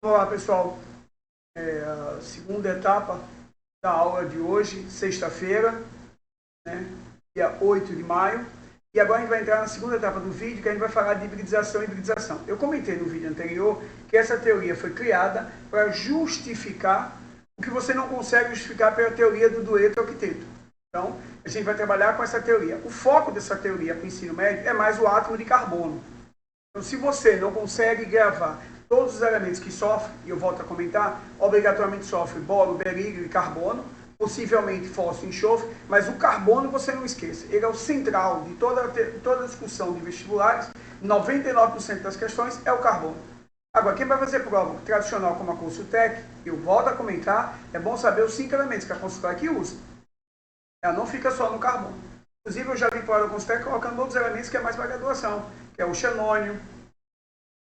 Olá, pessoal. A segunda etapa da aula de hoje, sexta-feira, né? Dia 8 de maio. E agora a gente vai entrar na segunda etapa do vídeo, que a gente vai falar de hibridização e hibridização. Eu comentei no vídeo anterior que essa teoria foi criada para justificar o que você não consegue justificar pela teoria do dueto octeto. Então, a gente vai trabalhar com essa teoria. O foco dessa teoria para o ensino médio é mais o átomo de carbono. Então, se você não consegue gravar todos os elementos que sofrem, e eu volto a comentar, obrigatoriamente sofre boro, berílio e carbono, possivelmente fósforo e enxofre, mas o carbono você não esqueça. Ele é o central de toda a discussão de vestibulares, 99% das questões é o carbono. Agora, quem vai fazer prova tradicional como a Consultec, eu volto a comentar, é bom saber os 5 elementos que a Consultec usa. Ela não fica só no carbono. Inclusive, eu já vi prova da Consultec colocando outros elementos que é mais para graduação, que é o xenônio,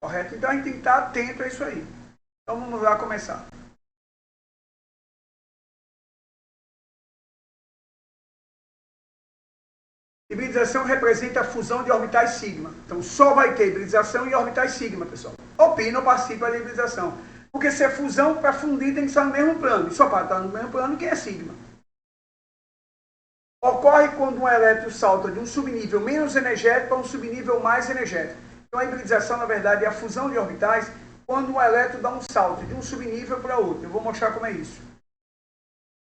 correto? Então, a gente tem que estar atento a isso aí. Então, vamos lá começar. Hibridização representa a fusão de orbitais sigma. Então, só vai ter hibridização em orbitais sigma, pessoal. O pi não participa da hibridização. Porque se é fusão, para fundir tem que estar no mesmo plano. E só para estar no mesmo plano, quem é sigma? Ocorre quando um elétron salta de um subnível menos energético para um subnível mais energético. Então, a hibridização, na verdade, é a fusão de orbitais quando um elétron dá um salto de um subnível para outro. Eu vou mostrar como é isso.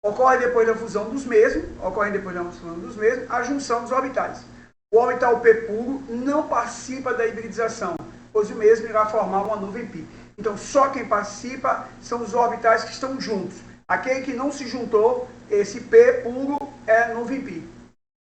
Ocorre depois da fusão dos mesmos, a junção dos orbitais. O orbital P puro não participa da hibridização, pois o mesmo irá formar uma nuvem π. Então, só quem participa são os orbitais que estão juntos. Aquele que não se juntou, esse P puro é nuvem π.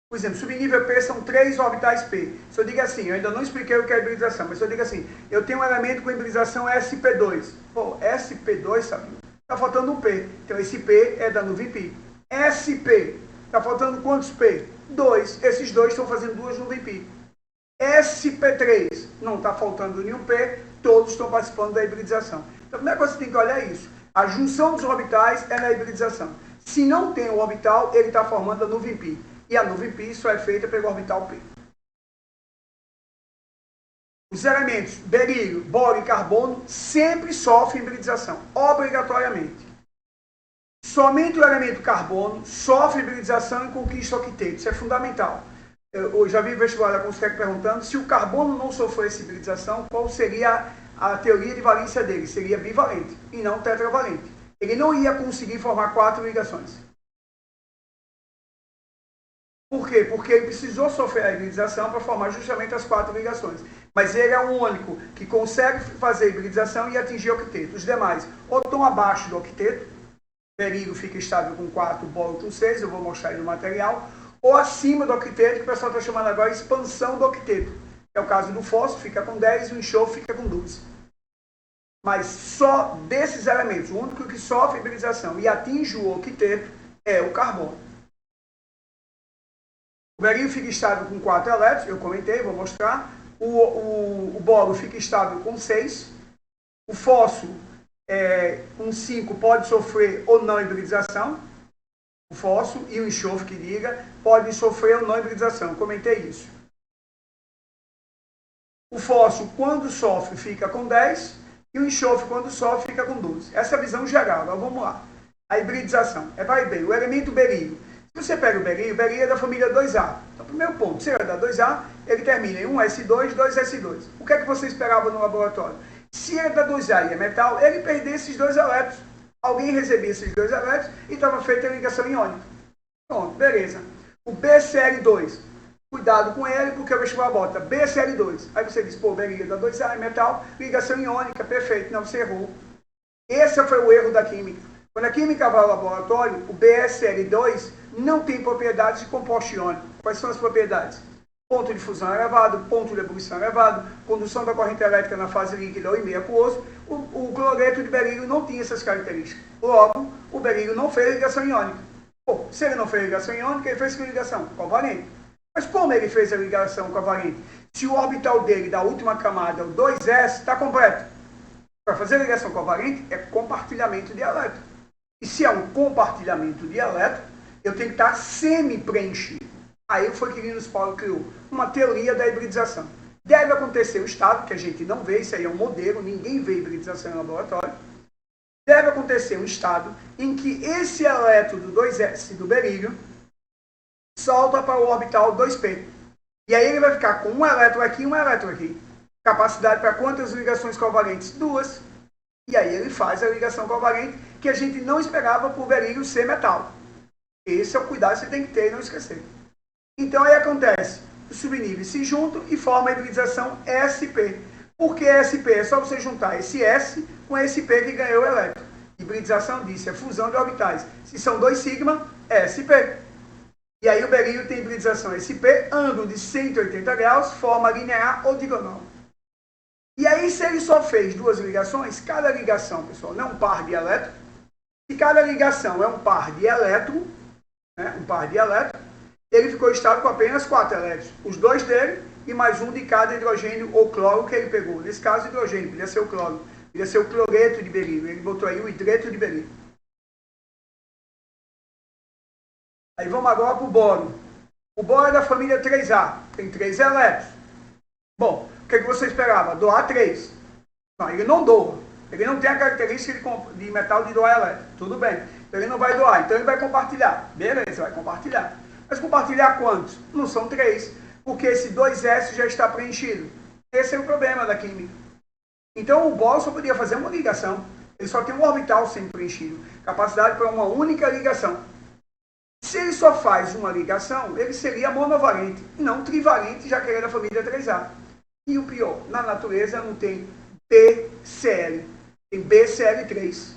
Por exemplo, subnível P são 3 orbitais P. Se eu digo assim, eu ainda não expliquei o que é hibridização, mas se eu digo assim, eu tenho um elemento com hibridização sp2. Pô, sp2, sabe? Está faltando um P. Então, esse P é da nuvem π. SP, está faltando quantos P? 2. Esses 2 estão fazendo 2 nuvens π. SP3, não está faltando nenhum P, todos estão participando da hibridização. Então, a primeira coisa que você tem que olhar é isso. A junção dos orbitais é na hibridização. Se não tem o orbital, ele está formando a nuvem π. E a nuvem π só é feita pelo orbital P. Os elementos berílio, boro e carbono sempre sofrem hibridização, obrigatoriamente. Somente o elemento carbono sofre hibridização e conquista octeto. Isso é fundamental. Eu já vi vestibular da Consultec perguntando se o carbono não sofresse hibridização, qual seria a teoria de valência dele? Seria bivalente e não tetravalente. Ele não ia conseguir formar 4 ligações. Por quê? Porque ele precisou sofrer a hibridização para formar justamente as 4 ligações. Mas ele é o único que consegue fazer a hibridização e atingir o octeto. Os demais ou estão abaixo do octeto, berílio fica estável com 4, boro com 6, eu vou mostrar aí no material, ou acima do octeto, que o pessoal está chamando agora de expansão do octeto. É o caso do fósforo, fica com 10, e o enxofre fica com 12. Mas só desses elementos, o único que sofre hibridização e atinge o octeto é o carbono. O berílio fica estável com 4 elétrons, eu comentei, vou mostrar. O boro fica estável com 6. O fósforo, com 5, pode sofrer ou não hibridização. O fósforo e o enxofre, que diga, podem sofrer ou não hibridização. Eu comentei isso. O fósforo, quando sofre, fica com 10. E o enxofre, quando sofre, fica com 12. Essa é a visão geral. Agora vamos lá. A hibridização. Vai bem. O elemento berílio. Se você pega o berílio é da família 2A. Então, primeiro ponto, se ele é da 2A, ele termina em 1s2, 2s2. O que é que você esperava no laboratório? Se ele é da 2A e é metal, ele perdia esses 2 elétrons. Alguém recebia esses 2 elétrons e estava feita a ligação iônica. Pronto, beleza. O BCl2, cuidado com ele, porque o vestibular bota BCl2. Aí você diz, pô, berílio da 2A é metal, ligação iônica, perfeito. Não, você errou. Esse foi o erro da química. Quando a química vai ao laboratório, o BSL2 não tem propriedades de composto iônico. Quais são as propriedades? Ponto de fusão elevado, ponto de ebulição elevado, condução da corrente elétrica na fase líquida ou em meio aquoso. O cloreto de berílio não tinha essas características. Logo, o berílio não fez ligação iônica. Pô, se ele não fez ligação iônica, ele fez que ligação? Covalente. Mas como ele fez a ligação covalente? Se o orbital dele, da última camada, o 2s, está completo. Para fazer ligação covalente, é compartilhamento de elétron. E se é um compartilhamento de elétron, eu tenho que estar semi-preenchido. Aí foi que Linus Pauling criou uma teoria da hibridização. Deve acontecer o estado, que a gente não vê, isso aí é um modelo, ninguém vê hibridização em laboratório. deve acontecer um estado em que esse elétron do 2s do berílio solta para o orbital 2p. E aí ele vai ficar com um elétron aqui e um elétron aqui. Capacidade para quantas ligações covalentes? 2. E aí ele faz a ligação covalente que a gente não esperava por berílio ser metal. Esse é o cuidado que você tem que ter e não esquecer. Então aí acontece, os subníveis se juntam e formam a hibridização sp. Por que sp? É só você juntar esse S com esse P que ganhou o elétron. Hibridização disso é fusão de orbitais. Se são 2 sigma, sp. E aí o berílio tem hibridização sp, ângulo de 180 graus, forma linear ou diagonal. E aí, se ele só fez 2 ligações, cada ligação, pessoal, não é um par de elétrons. Se cada ligação é um par de elétrons, ele ficou estável com apenas 4 elétrons. Os 2 dele e mais um de cada hidrogênio ou cloro que ele pegou. Nesse caso, hidrogênio, podia ser o cloro, podia ser o cloreto de berílio. Ele botou aí o hidreto de berílio. Aí vamos agora para o boro. O boro é da família 3A, tem 3 elétrons. Bom, o que você esperava? Doar 3. Não, ele não doa. Ele não tem a característica de metal de doar elétron. Tudo bem. Então ele não vai doar. Então ele vai compartilhar. Beleza, vai compartilhar. Mas compartilhar quantos? Não são 3. Porque esse 2S já está preenchido. Esse é o problema da química. Então o boro só podia fazer uma ligação. Ele só tem um orbital sem preenchido. Capacidade para uma única ligação. Se ele só faz uma ligação, ele seria monovalente, e não trivalente, já que ele é da família 3A. E o pior, na natureza não tem BCl, tem BCl3.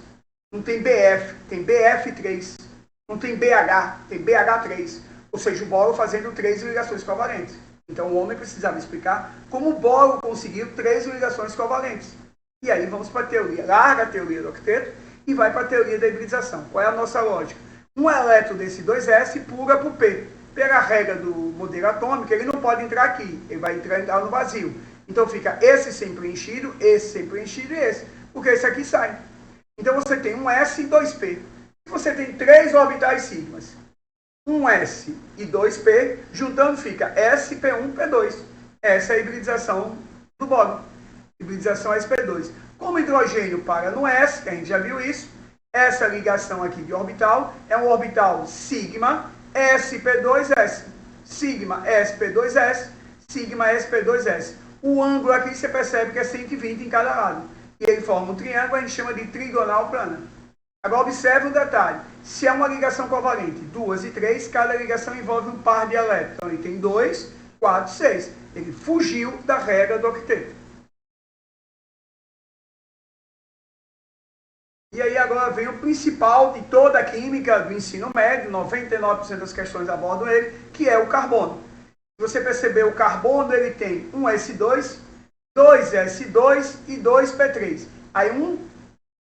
Não tem BF, tem BF3. Não tem BH, tem BH3. Ou seja, o boro fazendo 3 ligações covalentes. Então o homem precisava explicar como o boro conseguiu 3 ligações covalentes. E aí vamos para a teoria. Larga a teoria do octeto e vai para a teoria da hibridização. Qual é a nossa lógica? Um elétron desse 2s pula para o P. Pela regra do modelo atômico, ele não pode entrar aqui. Ele vai entrar no vazio. Então fica esse sem preenchido e esse. Porque esse aqui sai. Então você tem um S e 2P. Você tem 3 orbitais sigmas. Um S e 2P, juntando fica SP1P2. Essa é a hibridização do boro. Hibridização sp2. Como o hidrogênio para no S, que a gente já viu isso, essa ligação aqui de orbital é um orbital sigma sp2s. Sigma sp2s, sigma sp2s. O ângulo aqui você percebe que é 120 em cada lado. E ele forma um triângulo, a gente chama de trigonal plana. Agora observe um detalhe. Se é uma ligação covalente, 2 e 3, cada ligação envolve um par de elétrons. Então ele tem 2, 4, 6. Ele fugiu da regra do octeto. E aí agora vem o principal de toda a química do ensino médio, 99% das questões abordam ele, que é o carbono. Se você perceber, o carbono ele tem um S2, 2S2 e 2P3. Aí um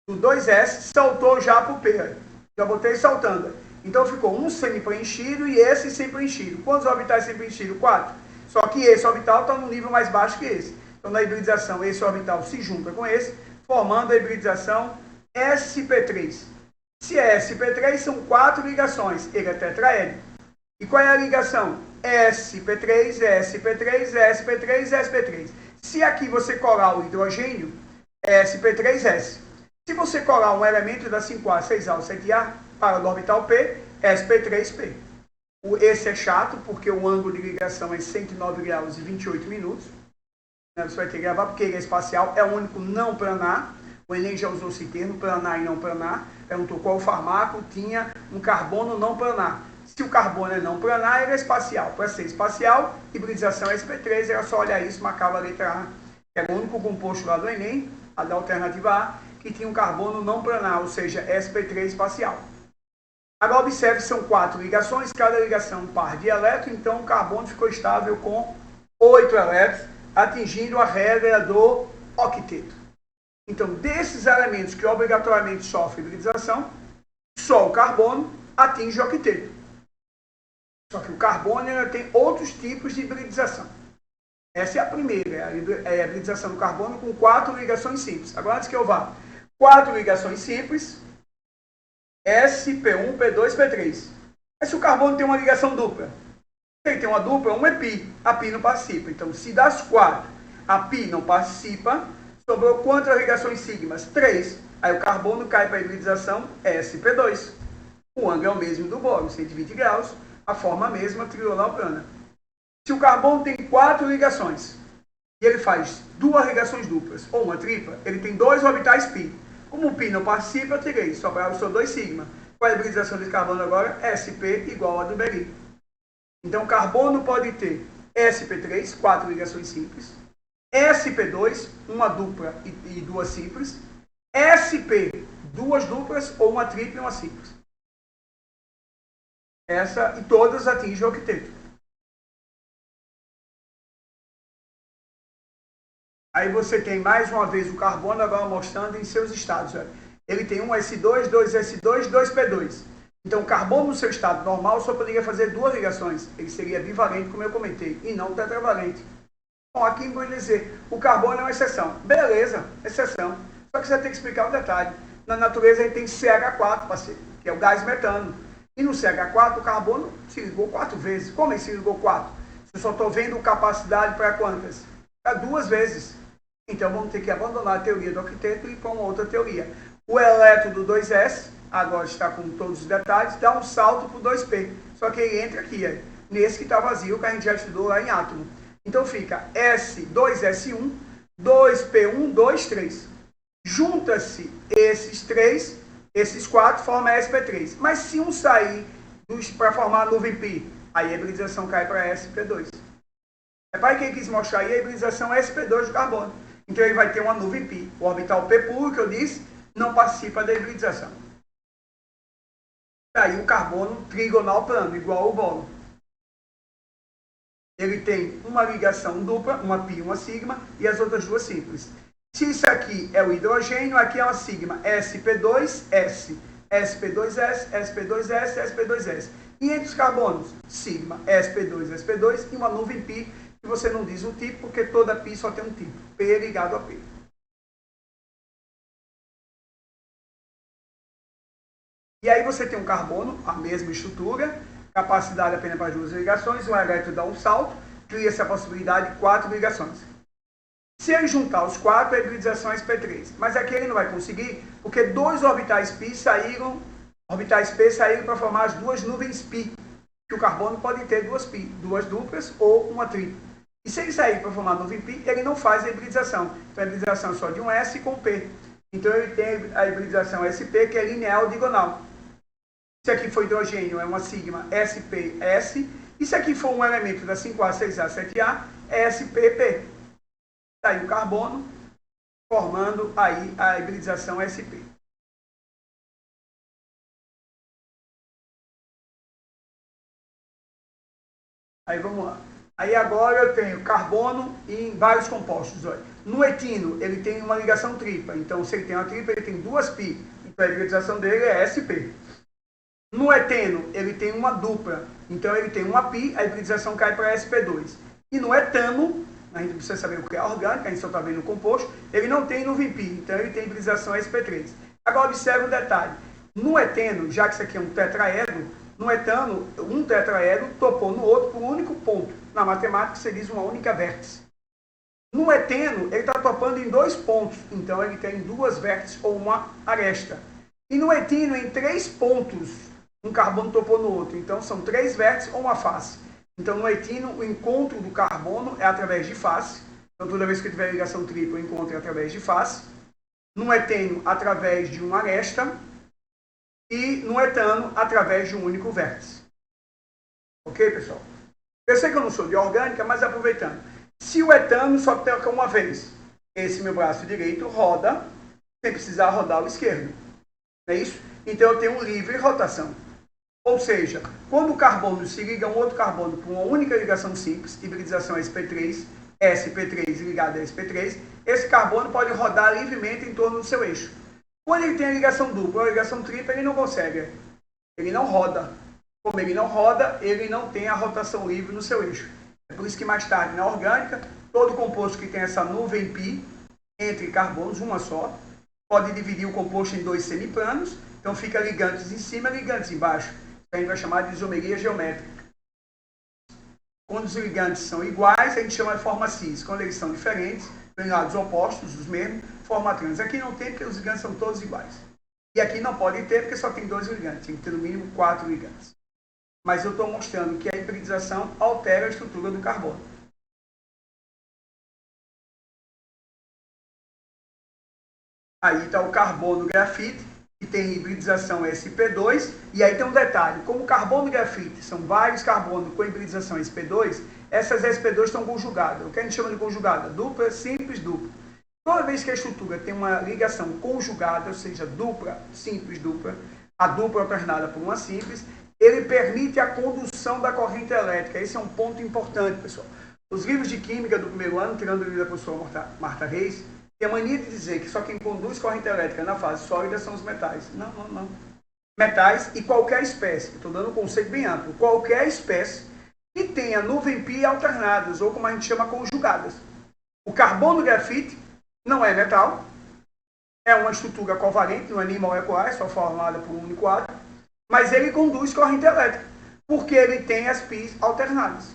do 2S saltou já para o P. Já botei saltando. Então ficou um semi-preenchido e esse sem preenchido. Quantos orbitais sem preenchido? 4. Só que esse orbital está num nível mais baixo que esse. Então na hibridização esse orbital se junta com esse, formando a hibridização sp3. Se é sp3, são 4 ligações. Ele é tetraédrico. E qual é a ligação? sp3, sp3, sp3, sp3. Se aqui você colar o hidrogênio, é sp3s. Se você colar um elemento da 5A, 6A ou 7A para o orbital P, sp3p. Esse é chato, porque o ângulo de ligação é 109 graus e 28 minutos. Você vai ter que gravar, porque ele é espacial, é o único não planar. O Enem já usou esse termo, planar e não planar. Perguntou qual farmaco tinha um carbono não planar. Se o carbono é não planar, ele é espacial. Para ser espacial, hibridização sp3, era só olhar isso, marcava a letra A. Era o único composto lá do Enem, a da alternativa A, que tinha um carbono não planar, ou seja, sp3 espacial. Agora observe, são 4 ligações, cada ligação um par de elétrons, então o carbono ficou estável com 8 elétrons, atingindo a regra do octeto. Então, desses elementos que obrigatoriamente sofrem hibridização, só o carbono atinge o octeto. Só que o carbono ainda tem outros tipos de hibridização. Essa é a primeira, é a hibridização do carbono com 4 ligações simples. Agora, antes que eu vá, 4 ligações simples, SP1, P2, P3. Mas se o carbono tem uma ligação dupla, se ele tem uma dupla, uma é pi, a pi não participa. Então, se das 4 a pi não participa, Sobrou quantas ligações sigmas? 3. Aí o carbono cai para a hibridização sp2. O ângulo é o mesmo do boro, 120 graus, a forma mesma, trigonal plana. Se o carbono tem 4 ligações, e ele faz 2 ligações duplas, ou uma tripla, ele tem 2 orbitais π. Como o π não participa, eu tirei, sobraram só 2 sigma. Qual é a hibridização desse carbono agora? sp igual a do berílio. Então, o carbono pode ter sp3, 4 ligações simples, sp2, uma dupla e 2 simples, sp, 2 duplas ou uma tripla e uma simples. Essa, e todas atingem o octeto. Aí você tem mais uma vez o carbono agora mostrando em seus estados. Olha. Ele tem um S2, 2S2, 2P2. Então, o carbono no seu estado normal só poderia fazer 2 ligações. Ele seria bivalente, como eu comentei, e não tetravalente. Bom, aqui vou dizer, o carbono é uma exceção. Beleza, exceção. Só que você tem que explicar um detalhe. Na natureza ele tem CH4, parceiro, que é o gás metano. E no CH4 o carbono se ligou 4 vezes. Como ele se ligou 4? Eu só estou vendo capacidade para quantas? Para 2 vezes. Então vamos ter que abandonar a teoria do octeto e ir para uma outra teoria. O elétron do 2s, agora está com todos os detalhes, dá um salto para o 2p. Só que ele entra aqui, nesse que está vazio, que a gente já estudou lá em átomo. Então fica S2S1, 2P1, 2, 3. Junta-se esses 3, esses 4 formam SP3. Mas se um sair para formar a nuvem π, aí a hibridização cai para SP2. É para quem quis mostrar aí a hibridização SP2 do carbono. Então ele vai ter uma nuvem π. O orbital P puro, que eu disse, não participa da hibridização. Aí o carbono trigonal plano, igual ao boro. Ele tem uma ligação dupla, uma π e uma sigma, e as outras 2 simples. Se isso aqui é o hidrogênio, aqui é uma sigma sp2s, sp2s, sp2s, sp2s. E entre os carbonos, sigma sp2, sp2 e uma nuvem π, que você não diz o tipo, porque toda π só tem um tipo, P ligado a P. E aí você tem um carbono, a mesma estrutura, capacidade apenas para 2 ligações, um elétron dá um salto, cria-se a possibilidade de 4 ligações. Se ele juntar os 4, a hibridização é sp3. Mas aqui ele não vai conseguir, porque 2 orbitais π saíram para formar as 2 nuvens π, que o carbono pode ter 2 π, 2 duplas ou uma tripla. E se ele sair para formar a nuvem π, ele não faz a hibridização. Então a hibridização é só de um S com P. Então ele tem a hibridização SP, que é linear diagonal. Se aqui for hidrogênio, é uma sigma SPS. E se aqui for um elemento da 5A, 6A, 7A, é SPP. Aí o carbono, formando aí a hibridização SP. Aí vamos lá. Aí agora eu tenho carbono em vários compostos. Olha. No etino, ele tem uma ligação tripla. Então, se ele tem uma tripla, ele tem 2 π. Então, a hibridização dele é SP. No eteno, ele tem uma dupla. Então, ele tem uma π, a hibridização cai para SP2. E no etano, a gente precisa saber o que é orgânico, a gente só está vendo o composto, ele não tem nuvem π, então ele tem hibridização SP3. Agora, observe um detalhe. No eteno, já que isso aqui é um tetraedro, no etano, um tetraedro topou no outro por um único ponto. Na matemática, você diz uma única vértice. No eteno, ele está topando em 2 pontos, então ele tem 2 vértices ou uma aresta. E no etino, em 3 pontos, um carbono topou no outro, então são 3 vértices ou uma face. Então, no etino, o encontro do carbono é através de face. Então, toda vez que tiver ligação tripla, o encontro é através de face. No eteno, através de uma aresta. E no etano, através de um único vértice. Ok, pessoal? Eu sei que eu não sou de orgânica, mas aproveitando. Se o etano só toca uma vez, esse meu braço direito roda, sem precisar rodar o esquerdo. Não é isso? Então, eu tenho livre rotação. Ou seja, quando o carbono se liga a um outro carbono por uma única ligação simples, hibridização sp3, sp3 ligado a sp3, esse carbono pode rodar livremente em torno do seu eixo. Quando ele tem a ligação dupla ou a ligação tripla, ele não consegue. Ele não roda. Como ele não roda, ele não tem a rotação livre no seu eixo. É por isso que mais tarde, na orgânica, todo composto que tem essa nuvem π entre carbonos, uma só, pode dividir o composto em 2 semiplanos, então fica ligantes em cima e ligantes embaixo. A gente vai chamar de isomeria geométrica. Quando os ligantes são iguais, a gente chama de forma cis. Quando eles são diferentes, em lados opostos, os mesmos, forma trans. Aqui não tem porque os ligantes são todos iguais. E aqui não pode ter porque só tem 2 ligantes, tem que ter no mínimo 4 ligantes. Mas eu estou mostrando que a hibridização altera a estrutura do carbono. Aí está o carbono grafite, que tem hibridização sp2, e aí tem um detalhe, como o carbono grafite são vários carbonos com hibridização sp2, essas sp2 estão conjugadas. O que a gente chama de conjugada? Dupla, simples, dupla. Toda vez que a estrutura tem uma ligação conjugada, ou seja, dupla, simples, dupla, a dupla alternada por uma simples, ele permite a condução da corrente elétrica. Esse é um ponto importante, pessoal. Os livros de química do primeiro ano, tirando o livro da professora Marta Reis, tem a mania de dizer que só quem conduz corrente elétrica na fase sólida são os metais. Não, não, não. Metais e qualquer espécie, estou dando um conceito bem amplo, qualquer espécie que tenha nuvem pi alternadas, ou como a gente chama, conjugadas. O carbono grafite não é metal, é uma estrutura covalente, não é nem molecular, é só formada por um único átomo, mas ele conduz corrente elétrica, porque ele tem as pis alternadas.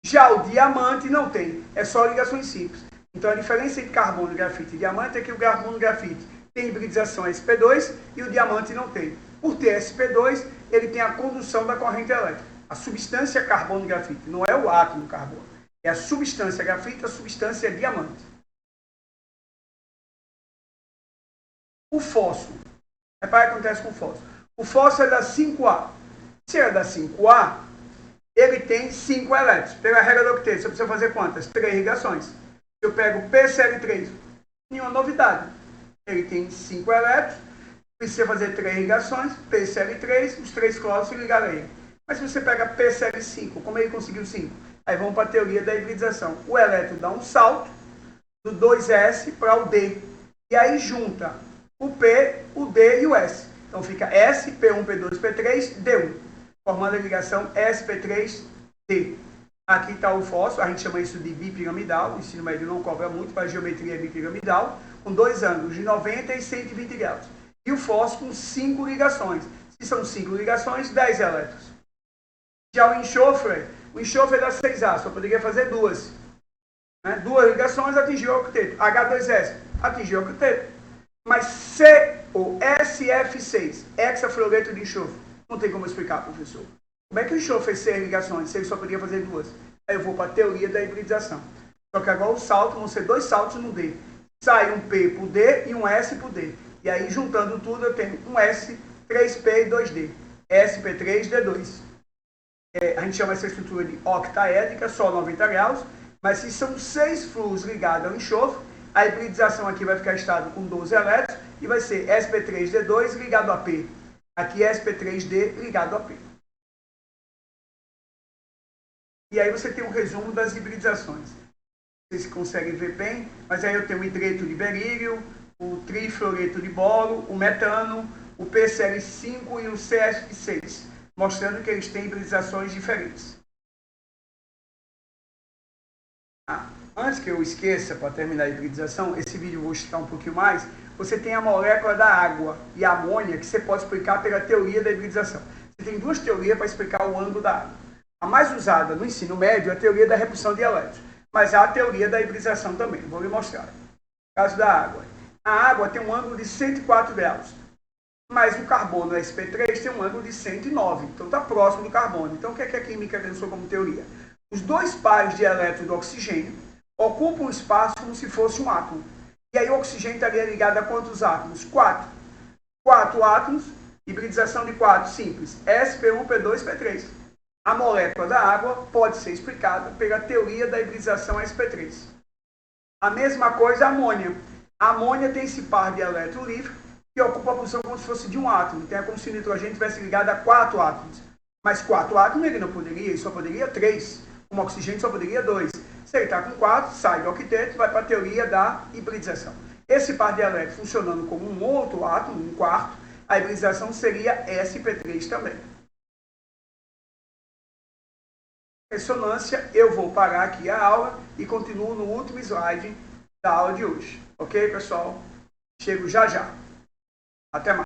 Já o diamante não tem, é só ligações simples. Então a diferença entre carbono, grafite e diamante é que o carbono grafite tem hibridização sp2 e o diamante não tem. Por ter sp2, ele tem a condução da corrente elétrica. A substância carbono grafite, não é o átomo carbono, é a substância grafite, a substância diamante. O fósforo. Repara o que acontece com o fósforo. O fósforo é da 5A. Se é da 5A, ele tem 5 elétrons. Pela regra do octeto, você precisa fazer quantas? 3 ligações. Se eu pego PCl3, nenhuma novidade. Ele tem 5 elétrons, precisa fazer 3 ligações, PCl3, os 3 cloros se ligaram a ele. Mas se você pega PCl5, como ele conseguiu 5? Aí vamos para a teoria da hibridização. O elétron dá um salto do 2s para o D. E aí junta o P, o D e o S. Então fica S, P1, P2, P3, D1. Formando a ligação sp3D. Aqui está o fósforo, a gente chama isso de bipiramidal, o ensino médio não cobra muito, para a geometria bipiramidal, com 2 ângulos de 90 e 120 graus. E o fósforo com 5 ligações. Se são 5 ligações, 10 elétrons. Já o enxofre é da 6A, só poderia fazer 2. Né? 2 ligações atingiu o octeto. H2S atingiu o octeto. Mas C ou SF6, hexafluoreto de enxofre, não tem como explicar, professor. Como é que o enxofre fez 6 ligações se ele só podia fazer 2? Aí eu vou para a teoria da hibridização. Só que agora o salto vão ser 2 saltos no D. Sai um P para o D e um S para o D. E aí, juntando tudo, eu tenho um S, 3P e 2D. SP3D2. A gente chama essa estrutura de octaédrica, só 90 graus. Mas se são 6 fluos ligados ao enxofre, a hibridização aqui vai ficar estado com 12 elétrons e vai ser SP3D2 ligado a P. Aqui é SP3D ligado a P. E aí você tem um resumo das hibridizações. Vocês conseguem ver bem, mas aí eu tenho o hidreto de berílio, o trifluoreto de boro, o metano, o PCl5 e o CF6, mostrando que eles têm hibridizações diferentes. Antes que eu esqueça, para terminar a hibridização, esse vídeo eu vou explicar um pouquinho mais, você tem a molécula da água e a amônia, que você pode explicar pela teoria da hibridização. Você tem 2 teorias para explicar o ângulo da água. A mais usada no ensino médio é a teoria da repulsão de elétrons, mas há a teoria da hibridização também, vou lhe mostrar. No caso da água. A água tem um ângulo de 104 graus, mas o carbono sp3 tem um ângulo de 109, então está próximo do carbono. Então o que é que a química pensou como teoria? Os 2 pares de elétrons do oxigênio ocupam o espaço como se fosse um átomo. E aí o oxigênio estaria ligado a quantos átomos? 4. 4 átomos, hibridização de 4, simples. SP1, P2, P3. A molécula da água pode ser explicada pela teoria da hibridização sp3. A mesma coisa a amônia. A amônia tem esse par de elétron livre que ocupa a posição como se fosse de um átomo. Então é como se o nitrogênio tivesse ligado a 4 átomos. Mas 4 átomos ele não poderia, ele só poderia 3. Como oxigênio só poderia 2. Se ele está com 4, sai do octeto e vai para a teoria da hibridização. Esse par de elétrons funcionando como um outro átomo, um quarto, a hibridização seria sp3 também. Ressonância, eu vou parar aqui a aula e continuo no último slide da aula de hoje. Ok, pessoal? Chego já já. Até mais.